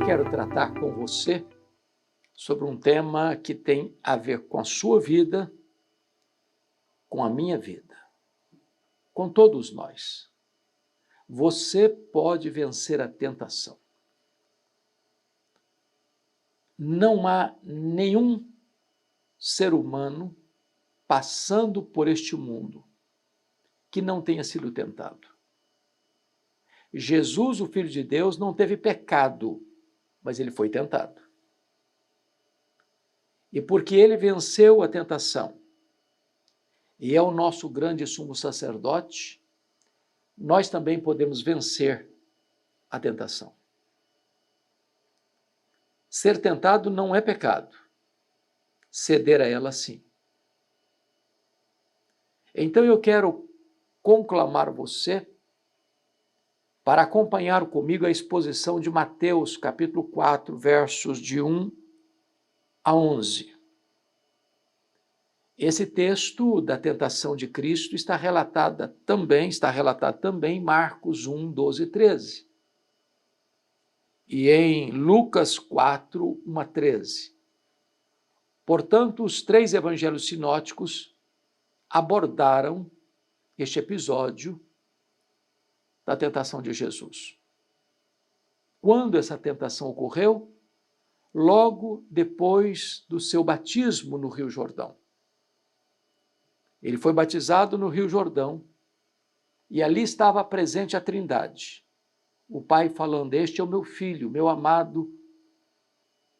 quero tratar com você sobre um tema que tem a ver com a sua vida, com a minha vida, com todos nós. Você pode vencer a tentação. Não há nenhum ser humano passando por este mundo que não tenha sido tentado. Jesus, o Filho de Deus, não teve pecado, mas ele foi tentado. E porque ele venceu a tentação e é o nosso grande sumo sacerdote, nós também podemos vencer a tentação. Ser tentado não é pecado, ceder a ela sim. Então eu quero conclamar você para acompanhar comigo a exposição de Mateus, capítulo 4, versos de 1 a 11. Esse texto da tentação de Cristo está relatado também em Marcos 1, 12 e 13. E em Lucas 4, 1 a 13. Portanto, os três evangelhos sinóticos abordaram este episódio da tentação de Jesus. Quando essa tentação ocorreu? Logo depois do seu batismo no Rio Jordão. Ele foi batizado no Rio Jordão e ali estava presente a Trindade. O Pai falando: "Este é o meu Filho, meu amado,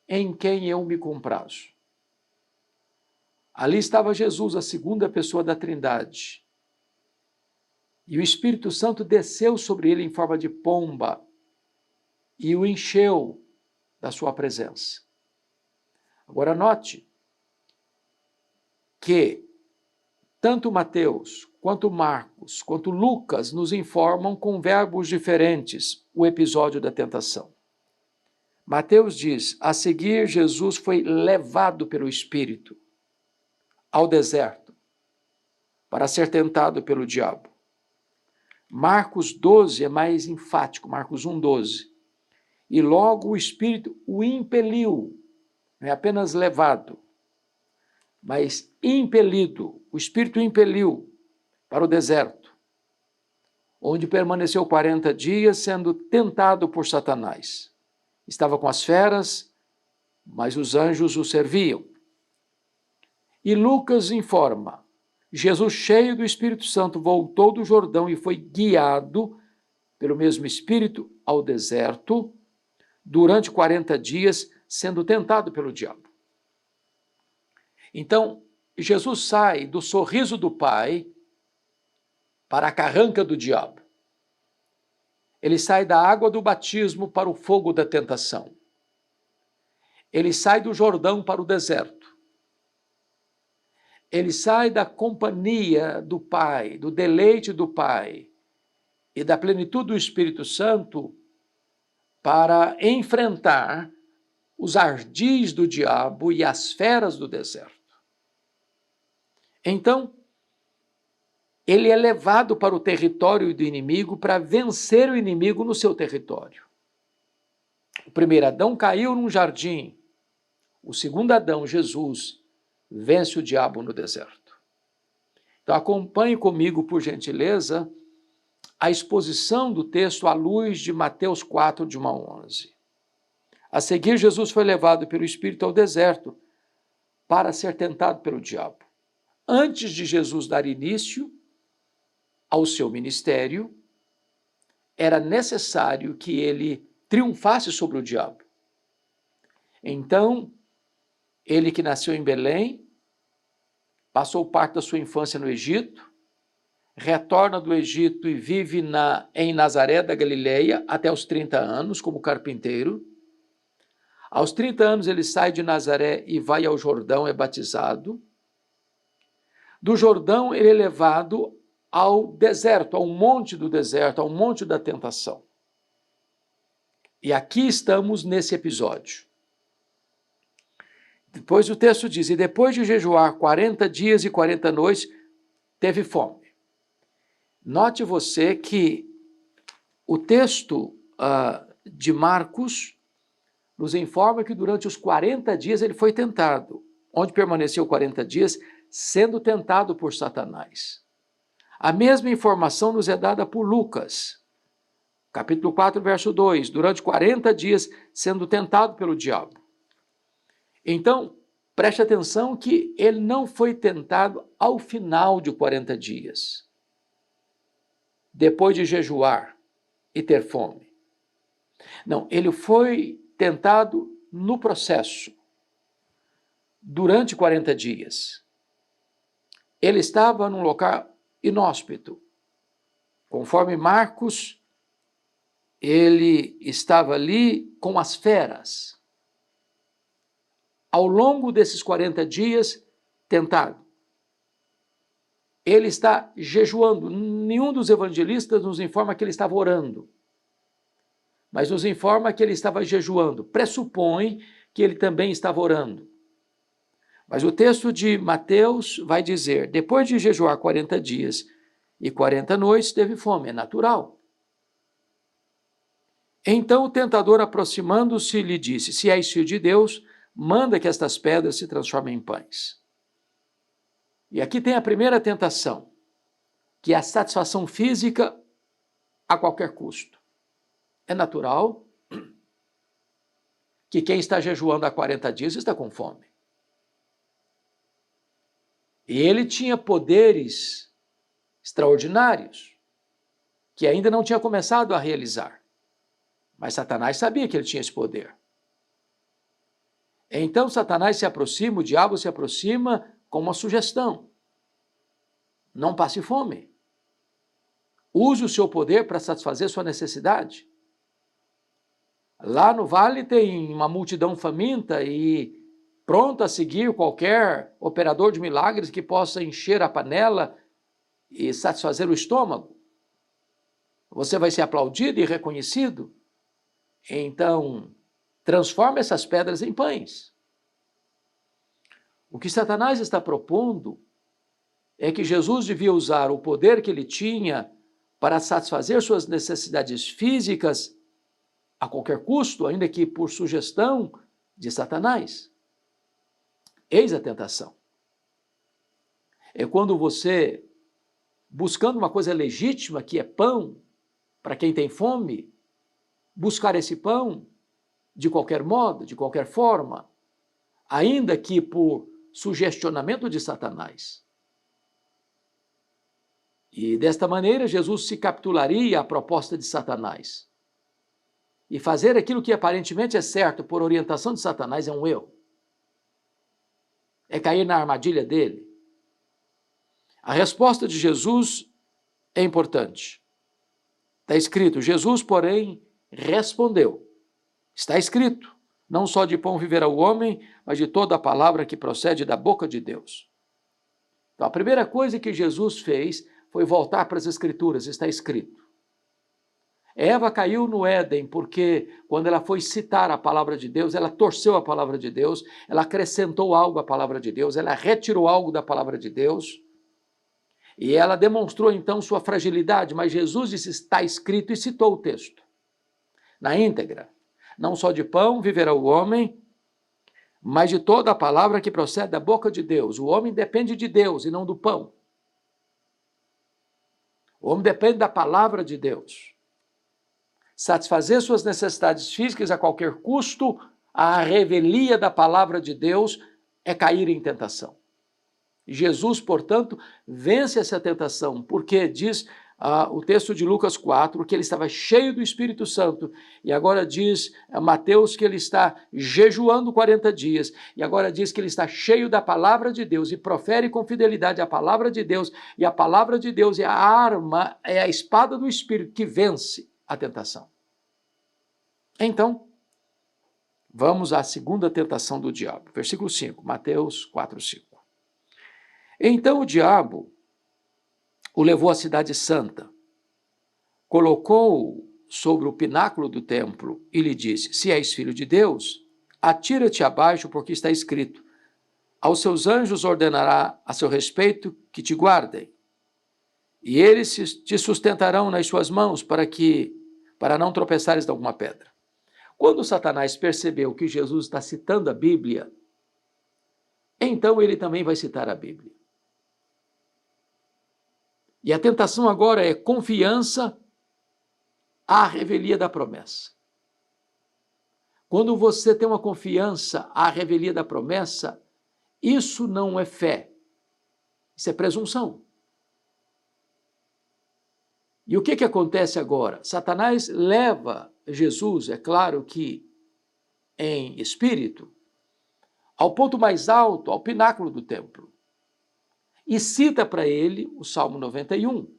em quem eu me comprazo." Ali estava Jesus, a segunda pessoa da Trindade. E o Espírito Santo desceu sobre ele em forma de pomba e o encheu da sua presença. Agora note que tanto Mateus, quanto Marcos, quanto Lucas nos informam com verbos diferentes o episódio da tentação. Mateus diz: a seguir Jesus foi levado pelo Espírito ao deserto para ser tentado pelo diabo. Marcos 12 é mais enfático, Marcos 1, 12. E logo o Espírito o impeliu, não é apenas levado, mas impelido, o Espírito impeliu para o deserto, onde permaneceu 40 dias sendo tentado por Satanás. Estava com as feras, mas os anjos o serviam. E Lucas informa: Jesus, cheio do Espírito Santo, voltou do Jordão e foi guiado pelo mesmo Espírito ao deserto durante 40 dias, sendo tentado pelo diabo. Então, Jesus sai do sorriso do Pai para a carranca do diabo. Ele sai da água do batismo para o fogo da tentação. Ele sai do Jordão para o deserto. Ele sai da companhia do Pai, do deleite do Pai e da plenitude do Espírito Santo para enfrentar os ardis do diabo e as feras do deserto. Então, ele é levado para o território do inimigo para vencer o inimigo no seu território. O primeiro Adão caiu num jardim. O segundo Adão, Jesus, vence o diabo no deserto. Então, acompanhe comigo, por gentileza, a exposição do texto à luz de Mateus 4, de 1 a 11. A seguir, Jesus foi levado pelo Espírito ao deserto para ser tentado pelo diabo. Antes de Jesus dar início ao seu ministério, era necessário que ele triunfasse sobre o diabo. Então, ele que nasceu em Belém, passou parte da sua infância no Egito, retorna do Egito e vive em Nazaré da Galileia até os 30 anos como carpinteiro. Aos 30 anos ele sai de Nazaré e vai ao Jordão, é batizado. Do Jordão ele é levado ao deserto, ao monte do deserto, ao monte da tentação. E aqui estamos nesse episódio. Depois o texto diz: e depois de jejuar 40 dias e 40 noites, teve fome. Note você que o texto de Marcos nos informa que durante os 40 dias ele foi tentado, onde permaneceu 40 dias, sendo tentado por Satanás. A mesma informação nos é dada por Lucas, capítulo 4, verso 2, durante 40 dias sendo tentado pelo diabo. Então, preste atenção que ele não foi tentado ao final de 40 dias, depois de jejuar e ter fome. Não, ele foi tentado no processo, durante 40 dias. Ele estava num local inóspito. Conforme Marcos, ele estava ali com as feras. Ao longo desses 40 dias, tentado. Ele está jejuando. Nenhum dos evangelistas nos informa que ele estava orando, mas nos informa que ele estava jejuando. Pressupõe que ele também estava orando. Mas o texto de Mateus vai dizer, depois de jejuar 40 dias e 40 noites, teve fome, é natural. Então o tentador, aproximando-se, lhe disse, se és filho de Deus, manda que estas pedras se transformem em pães. E aqui tem a primeira tentação, que é a satisfação física a qualquer custo. É natural que quem está jejuando há 40 dias está com fome. E ele tinha poderes extraordinários, que ainda não tinha começado a realizar. Mas Satanás sabia que ele tinha esse poder. Então Satanás se aproxima, o diabo se aproxima com uma sugestão. Não passe fome. Use o seu poder para satisfazer sua necessidade. Lá no vale tem uma multidão faminta e pronta a seguir qualquer operador de milagres que possa encher a panela e satisfazer o estômago. Você vai ser aplaudido e reconhecido? Então, transforma essas pedras em pães. O que Satanás está propondo é que Jesus devia usar o poder que ele tinha para satisfazer suas necessidades físicas a qualquer custo, ainda que por sugestão de Satanás. Eis a tentação. É quando você, buscando uma coisa legítima, que é pão, para quem tem fome, buscar esse pão de qualquer modo, de qualquer forma, ainda que por sugestionamento de Satanás. E desta maneira Jesus se capitularia à proposta de Satanás. E fazer aquilo que aparentemente é certo por orientação de Satanás é um erro. É cair na armadilha dele. A resposta de Jesus é importante. Está escrito, Jesus, porém, respondeu. Está escrito, não só de pão viverá o homem, mas de toda a palavra que procede da boca de Deus. Então, a primeira coisa que Jesus fez foi voltar para as Escrituras, está escrito. Eva caiu no Éden porque, quando ela foi citar a palavra de Deus, ela torceu a palavra de Deus, ela acrescentou algo à palavra de Deus, ela retirou algo da palavra de Deus, e ela demonstrou então sua fragilidade, mas Jesus disse, está escrito, e citou o texto, na íntegra. Não só de pão viverá o homem, mas de toda a palavra que procede da boca de Deus. O homem depende de Deus e não do pão. O homem depende da palavra de Deus. Satisfazer suas necessidades físicas a qualquer custo, a revelia da palavra de Deus é cair em tentação. Jesus, portanto, vence essa tentação, porque diz o texto de Lucas 4, que ele estava cheio do Espírito Santo, e agora diz Mateus que ele está jejuando 40 dias, e agora diz que ele está cheio da palavra de Deus, e profere com fidelidade a palavra de Deus, e a palavra de Deus é a arma, é a espada do Espírito que vence a tentação. Então, vamos à segunda tentação do diabo. Versículo 5, Mateus 4, 5. Então o diabo o levou à cidade santa, colocou-o sobre o pináculo do templo e lhe disse, se és filho de Deus, atira-te abaixo, porque está escrito, aos seus anjos ordenará a seu respeito que te guardem, e eles te sustentarão nas suas mãos para não tropeçares de alguma pedra. Quando Satanás percebeu que Jesus está citando a Bíblia, então ele também vai citar a Bíblia. E a tentação agora é confiança à revelia da promessa. Quando você tem uma confiança à revelia da promessa, isso não é fé, isso é presunção. E o que acontece agora? Satanás leva Jesus, é claro que em espírito, ao ponto mais alto, ao pináculo do templo, e cita para ele o Salmo 91.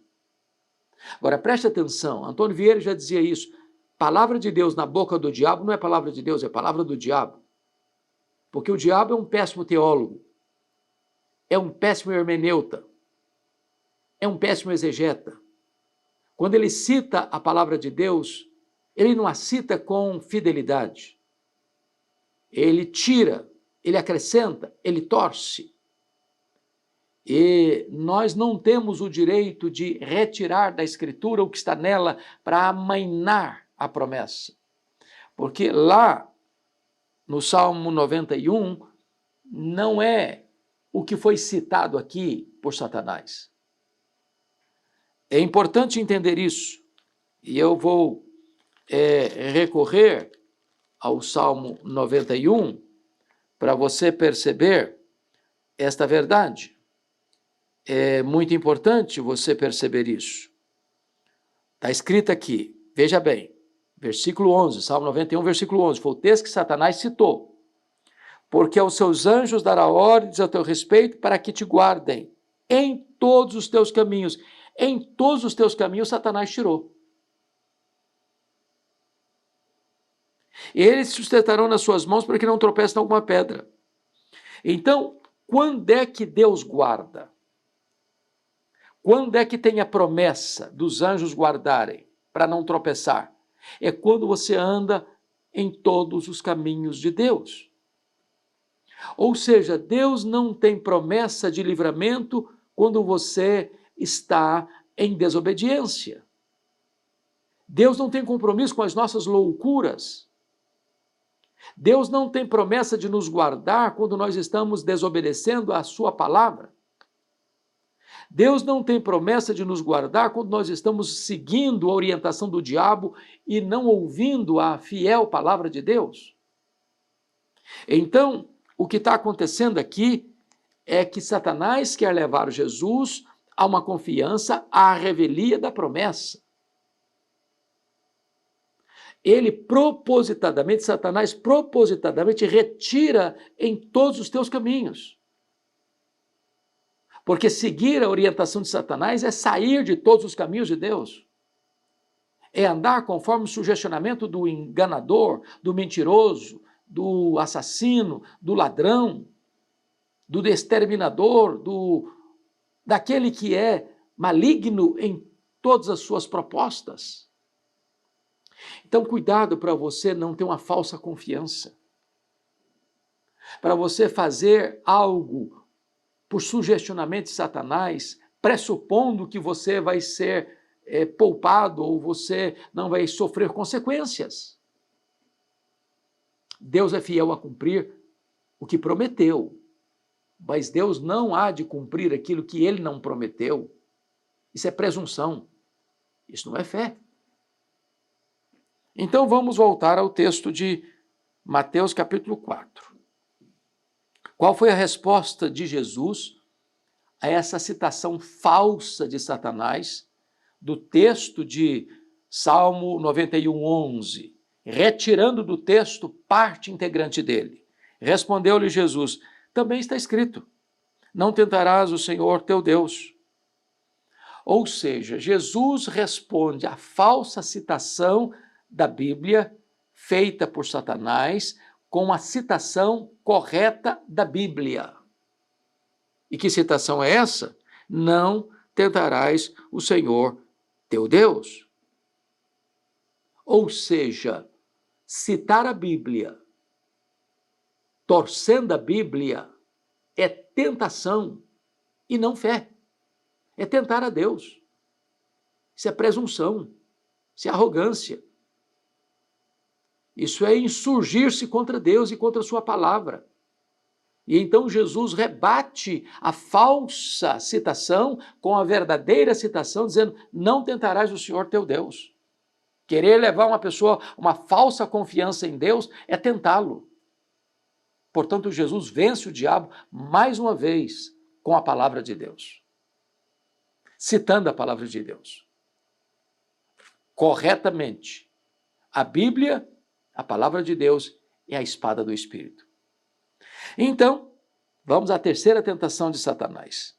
Agora, preste atenção, Antônio Vieira já dizia isso, palavra de Deus na boca do diabo não é palavra de Deus, é palavra do diabo. Porque o diabo é um péssimo teólogo, é um péssimo hermeneuta, é um péssimo exegeta. Quando ele cita a palavra de Deus, ele não a cita com fidelidade. Ele tira, ele acrescenta, ele torce. E nós não temos o direito de retirar da Escritura o que está nela para amainar a promessa. Porque lá, no Salmo 91, não é o que foi citado aqui por Satanás. É importante entender isso, e eu vou recorrer ao Salmo 91 para você perceber esta verdade. É muito importante você perceber isso. Está escrito aqui, veja bem, versículo 11, Salmo 91, versículo 11, foi o texto que Satanás citou. Porque aos seus anjos dará ordens a teu respeito para que te guardem em todos os teus caminhos. Em todos os teus caminhos, Satanás tirou. Eles se sustentarão nas suas mãos para que não tropecem em alguma pedra. Então, quando é que Deus guarda? Quando é que tem a promessa dos anjos guardarem para não tropeçar? É quando você anda em todos os caminhos de Deus. Ou seja, Deus não tem promessa de livramento quando você está em desobediência. Deus não tem compromisso com as nossas loucuras. Deus não tem promessa de nos guardar quando nós estamos desobedecendo a sua palavra. Deus não tem promessa de nos guardar quando nós estamos seguindo a orientação do diabo e não ouvindo a fiel palavra de Deus. Então, o que está acontecendo aqui é que Satanás quer levar Jesus a uma confiança à revelia da promessa. Satanás propositadamente retira em todos os teus caminhos. Porque seguir a orientação de Satanás é sair de todos os caminhos de Deus. É andar conforme o sugestionamento do enganador, do mentiroso, do assassino, do ladrão, do exterminador, daquele que é maligno em todas as suas propostas. Então, cuidado para você não ter uma falsa confiança. Para você fazer algo por sugestionamento de Satanás, pressupondo que você vai ser poupado ou você não vai sofrer consequências. Deus é fiel a cumprir o que prometeu, mas Deus não há de cumprir aquilo que ele não prometeu. Isso é presunção, isso não é fé. Então vamos voltar ao texto de Mateus capítulo 4. Qual foi a resposta de Jesus a essa citação falsa de Satanás do texto de Salmo 91, 11, retirando do texto parte integrante dele? Respondeu-lhe Jesus, também está escrito, não tentarás o Senhor teu Deus. Ou seja, Jesus responde à falsa citação da Bíblia feita por Satanás com a citação correta da Bíblia. E que citação é essa? Não tentarás o Senhor teu Deus. Ou seja, citar a Bíblia, torcendo a Bíblia, é tentação e não fé. É tentar a Deus. Isso é presunção, isso é arrogância. Isso é insurgir-se contra Deus e contra a sua palavra. E então Jesus rebate a falsa citação com a verdadeira citação, dizendo: não tentarás o Senhor teu Deus. Querer levar uma pessoa uma falsa confiança em Deus é tentá-lo. Portanto, Jesus vence o diabo mais uma vez com a palavra de Deus, citando a palavra de Deus corretamente. A Bíblia, a palavra de Deus, é a espada do Espírito. Então, vamos à terceira tentação de Satanás.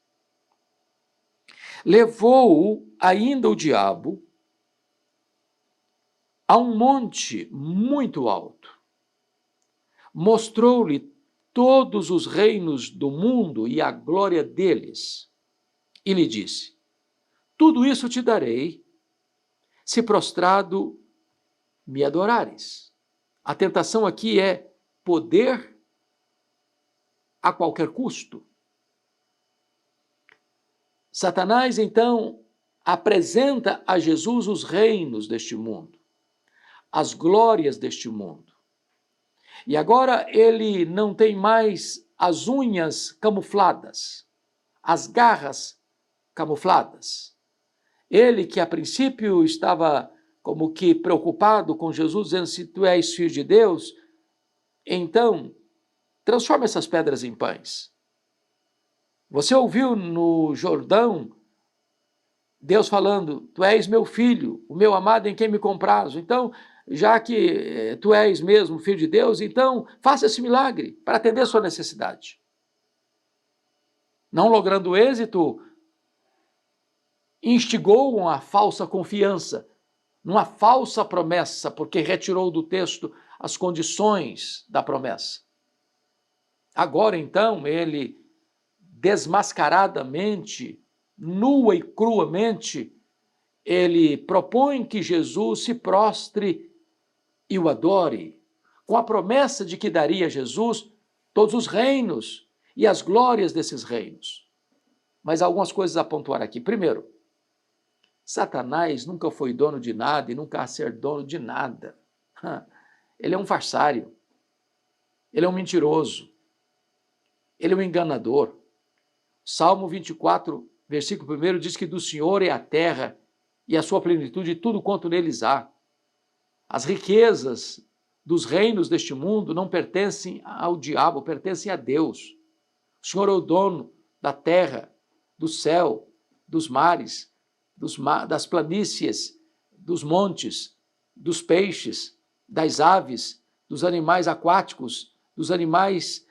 Levou-o ainda o diabo a um monte muito alto. Mostrou-lhe todos os reinos do mundo e a glória deles. E lhe disse: tudo isso te darei, se prostrado me adorares. A tentação aqui é poder a qualquer custo. Satanás, então, apresenta a Jesus os reinos deste mundo, as glórias deste mundo. E agora ele não tem mais as unhas camufladas, as garras camufladas. Ele que a princípio estava como que preocupado com Jesus, dizendo: se tu és filho de Deus, então transforma essas pedras em pães. Você ouviu no Jordão Deus falando: tu és meu filho, o meu amado em quem me comprazo. Então, já que tu és mesmo filho de Deus, então faça esse milagre para atender a sua necessidade. Não logrando êxito, instigou uma falsa confiança, numa falsa promessa, porque retirou do texto as condições da promessa. Agora, então, ele desmascaradamente, nua e cruamente, ele propõe que Jesus se prostre e o adore, com a promessa de que daria a Jesus todos os reinos e as glórias desses reinos. Mas algumas coisas a pontuar aqui. Primeiro, Satanás nunca foi dono de nada e nunca há ser dono de nada. Ele é um farsário, ele é um mentiroso, ele é um enganador. Salmo 24, versículo 1 diz que do Senhor é a terra e a sua plenitude e tudo quanto neles há. As riquezas dos reinos deste mundo não pertencem ao diabo, pertencem a Deus. O Senhor é o dono da terra, do céu, dos mares, das planícies, dos montes, dos peixes, das aves, dos animais aquáticos, dos animais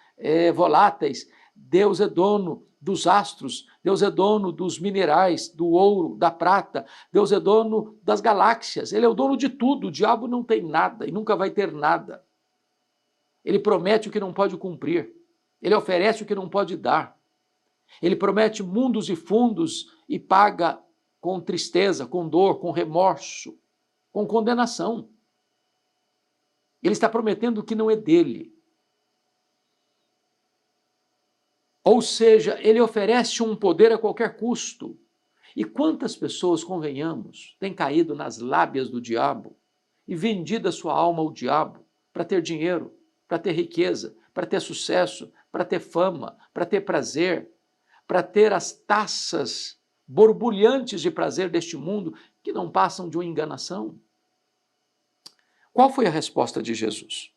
voláteis. Deus é dono dos astros, Deus é dono dos minerais, do ouro, da prata, Deus é dono das galáxias, Ele é o dono de tudo. O diabo não tem nada e nunca vai ter nada. Ele promete o que não pode cumprir, ele oferece o que não pode dar, ele promete mundos e fundos e paga com tristeza, com dor, com remorso, com condenação. Ele está prometendo o que não é dele. Ou seja, ele oferece um poder a qualquer custo. E quantas pessoas, convenhamos, têm caído nas lábias do diabo e vendido a sua alma ao diabo para ter dinheiro, para ter riqueza, para ter sucesso, para ter fama, para ter prazer, para ter as taças borbulhantes de prazer deste mundo que não passam de uma enganação. Qual foi a resposta de Jesus?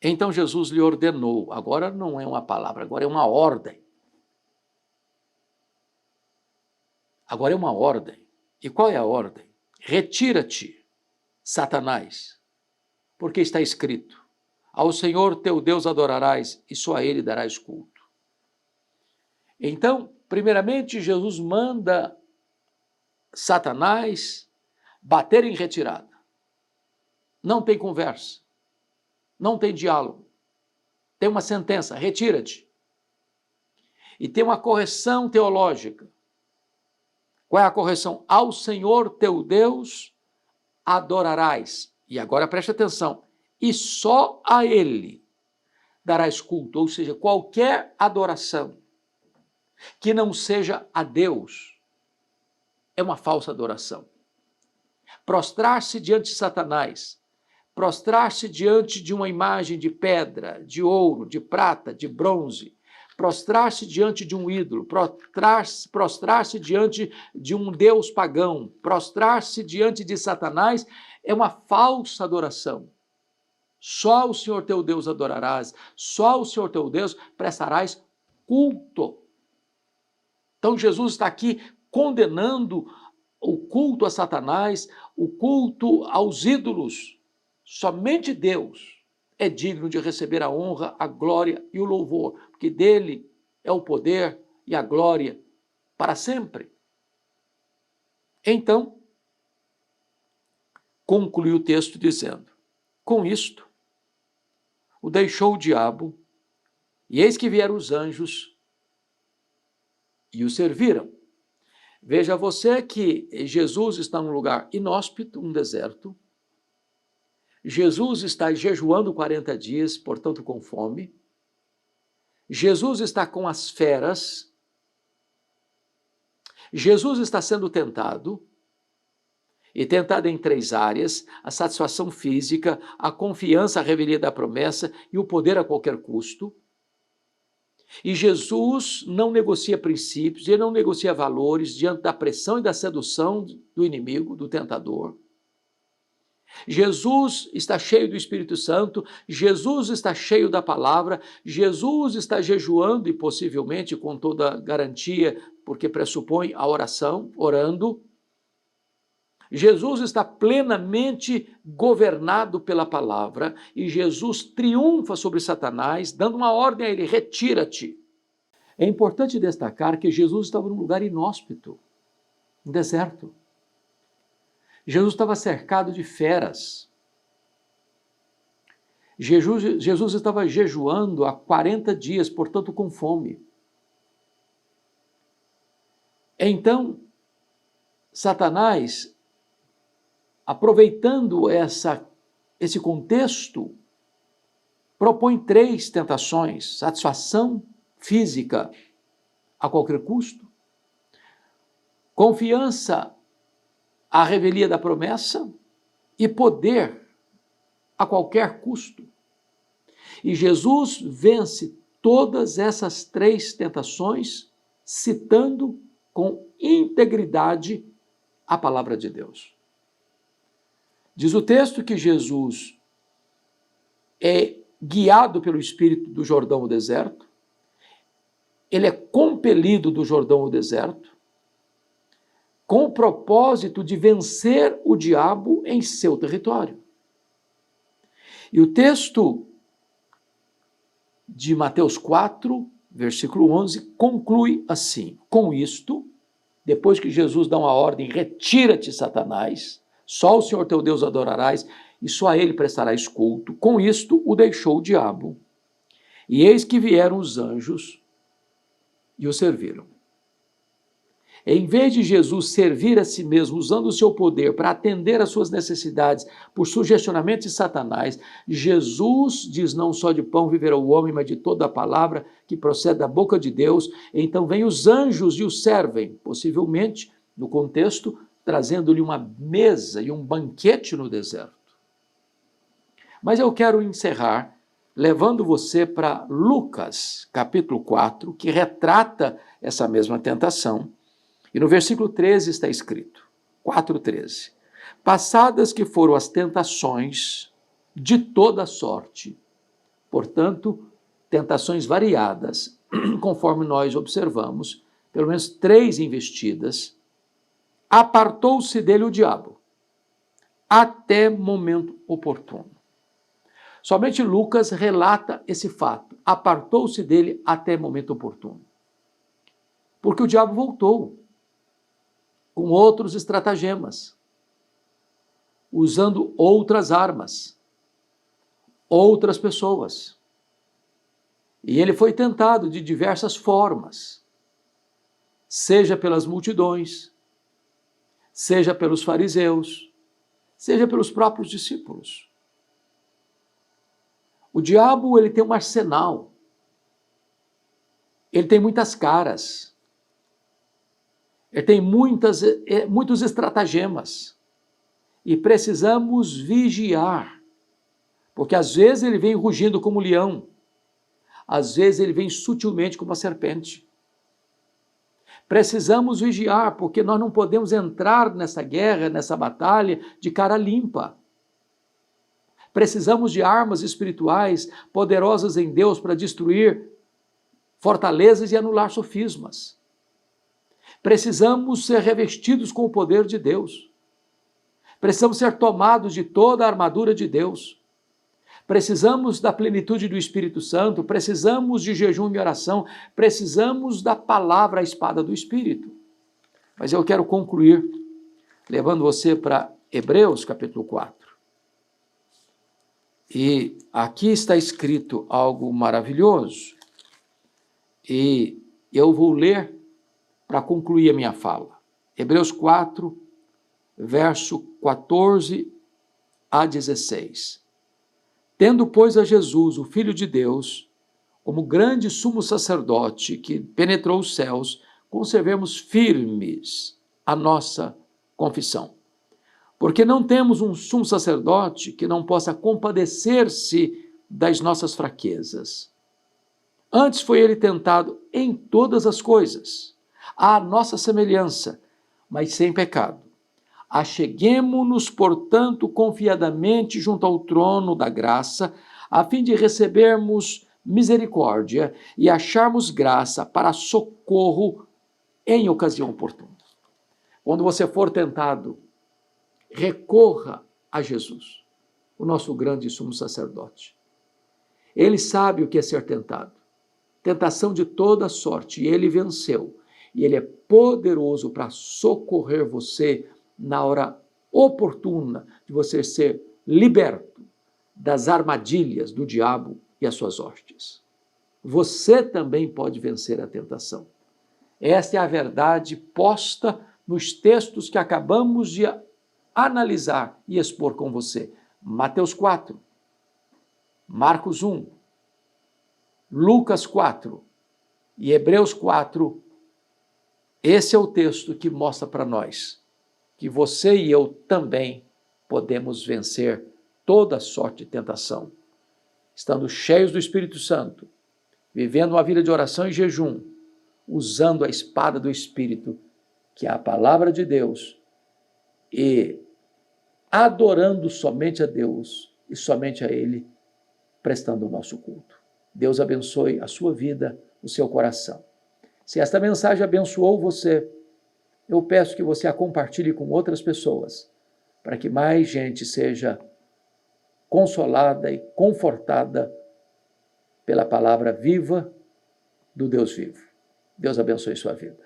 Então Jesus lhe ordenou, agora não é uma palavra, agora é uma ordem. Agora é uma ordem. E qual é a ordem? Retira-te, Satanás, porque está escrito: ao Senhor teu Deus adorarás e só a Ele darás culto. Então, primeiramente, Jesus manda Satanás bater em retirada. Não tem conversa, não tem diálogo. Tem uma sentença: retira-te. E tem uma correção teológica. Qual é a correção? Ao Senhor teu Deus adorarás. E agora preste atenção. E só a Ele darás culto. Ou seja, qualquer adoração que não seja a Deus é uma falsa adoração. prostrar-se diante de Satanás, prostrar-se diante de uma imagem de pedra, de ouro, de prata, de bronze, prostrar-se diante de um ídolo, prostrar-se diante de um deus pagão, prostrar-se diante de Satanás é uma falsa adoração. Só o Senhor teu Deus adorarás, só o Senhor teu Deus prestarás culto. Então Jesus está aqui condenando o culto a Satanás, o culto aos ídolos. Somente Deus é digno de receber a honra, a glória e o louvor, porque dele é o poder e a glória para sempre. Então, conclui o texto dizendo: com isto, o deixou o diabo, e eis que vieram os anjos e o serviram. Veja você que Jesus está num lugar inóspito, um deserto. Jesus está jejuando 40 dias, portanto com fome. Jesus está com as feras. Jesus está sendo tentado, e tentado em 3 áreas: a satisfação física, a confiança, a revelia da promessa e o poder a qualquer custo. E Jesus não negocia princípios, ele não negocia valores diante da pressão e da sedução do inimigo, do tentador. Jesus está cheio do Espírito Santo, Jesus está cheio da palavra, Jesus está jejuando e possivelmente com toda garantia, porque pressupõe a oração, orando. Jesus está plenamente governado pela palavra e Jesus triunfa sobre Satanás, dando uma ordem a ele: retira-te. É importante destacar que Jesus estava num lugar inóspito, um deserto. Jesus estava cercado de feras. Jesus estava jejuando há 40 dias, portanto com fome. Então, Satanás, aproveitando esse contexto, propõe 3 tentações: satisfação física a qualquer custo, confiança à revelia da promessa e poder a qualquer custo. E Jesus vence todas essas 3 tentações citando com integridade a palavra de Deus. Diz o texto que Jesus é guiado pelo Espírito do Jordão ao deserto, ele é compelido do Jordão ao deserto, com o propósito de vencer o diabo em seu território. E o texto de Mateus 4, versículo 11, conclui assim: com isto, depois que Jesus dá uma ordem: retira-te, Satanás, só o Senhor teu Deus adorarás, e só a ele prestarás culto. Com isto o deixou o diabo, e eis que vieram os anjos e o serviram. Em vez de Jesus servir a si mesmo, usando o seu poder para atender às suas necessidades por sugestionamento de Satanás, Jesus diz: não só de pão viverá o homem, mas de toda a palavra que procede da boca de Deus. Então vêm os anjos e o servem, possivelmente, no contexto, trazendo-lhe uma mesa e um banquete no deserto. Mas eu quero encerrar levando você para Lucas, capítulo 4, que retrata essa mesma tentação. E no versículo 13 está escrito, 4:13, passadas que foram as tentações de toda sorte, portanto, tentações variadas, conforme nós observamos, pelo menos 3 investidas, apartou-se dele o diabo, até momento oportuno. Somente Lucas relata esse fato, apartou-se dele até momento oportuno. Porque o diabo voltou, com outros estratagemas, usando outras armas, outras pessoas. E ele foi tentado de diversas formas, seja pelas multidões, seja pelos fariseus, seja pelos próprios discípulos. O diabo, ele tem um arsenal, ele tem muitas caras, ele tem muitos estratagemas. e precisamos vigiar, porque às vezes ele vem rugindo como um leão, às vezes ele vem sutilmente como uma serpente. Precisamos vigiar, porque nós não podemos entrar nessa guerra, nessa batalha, de cara limpa. Precisamos de armas espirituais poderosas em Deus para destruir fortalezas e anular sofismas. Precisamos ser revestidos com o poder de Deus. Precisamos ser tomados de toda a armadura de Deus. Precisamos da plenitude do Espírito Santo, precisamos de jejum e oração, precisamos da palavra, a espada do Espírito. Mas eu quero concluir levando você para Hebreus capítulo 4. E aqui está escrito algo maravilhoso, e eu vou ler para concluir a minha fala. Hebreus 4, verso 14 a 16. Tendo, pois, a Jesus, o Filho de Deus, como grande sumo sacerdote que penetrou os céus, conservemos firmes a nossa confissão. Porque não temos um sumo sacerdote que não possa compadecer-se das nossas fraquezas. Antes foi ele tentado em todas as coisas, à nossa semelhança, mas sem pecado. Acheguemo-nos, portanto, confiadamente junto ao trono da graça, a fim de recebermos misericórdia e acharmos graça para socorro em ocasião oportuna. Quando você for tentado, recorra a Jesus, o nosso grande sumo sacerdote. Ele sabe o que é ser tentado. Tentação de toda sorte, e ele venceu. E ele é poderoso para socorrer você na hora oportuna de você ser liberto das armadilhas do diabo e as suas hostes. Você também pode vencer a tentação. Esta é a verdade posta nos textos que acabamos de analisar e expor com você. Mateus 4, Marcos 1, Lucas 4 e Hebreus 4. Esse é o texto que mostra para nós que você e eu também podemos vencer toda sorte de tentação, estando cheios do Espírito Santo, vivendo uma vida de oração e jejum, usando a espada do Espírito, que é a palavra de Deus, e adorando somente a Deus e somente a Ele, prestando o nosso culto. Deus abençoe a sua vida, o seu coração. Se esta mensagem abençoou você, eu peço que você a compartilhe com outras pessoas, para que mais gente seja consolada e confortada pela palavra viva do Deus vivo. Deus abençoe sua vida.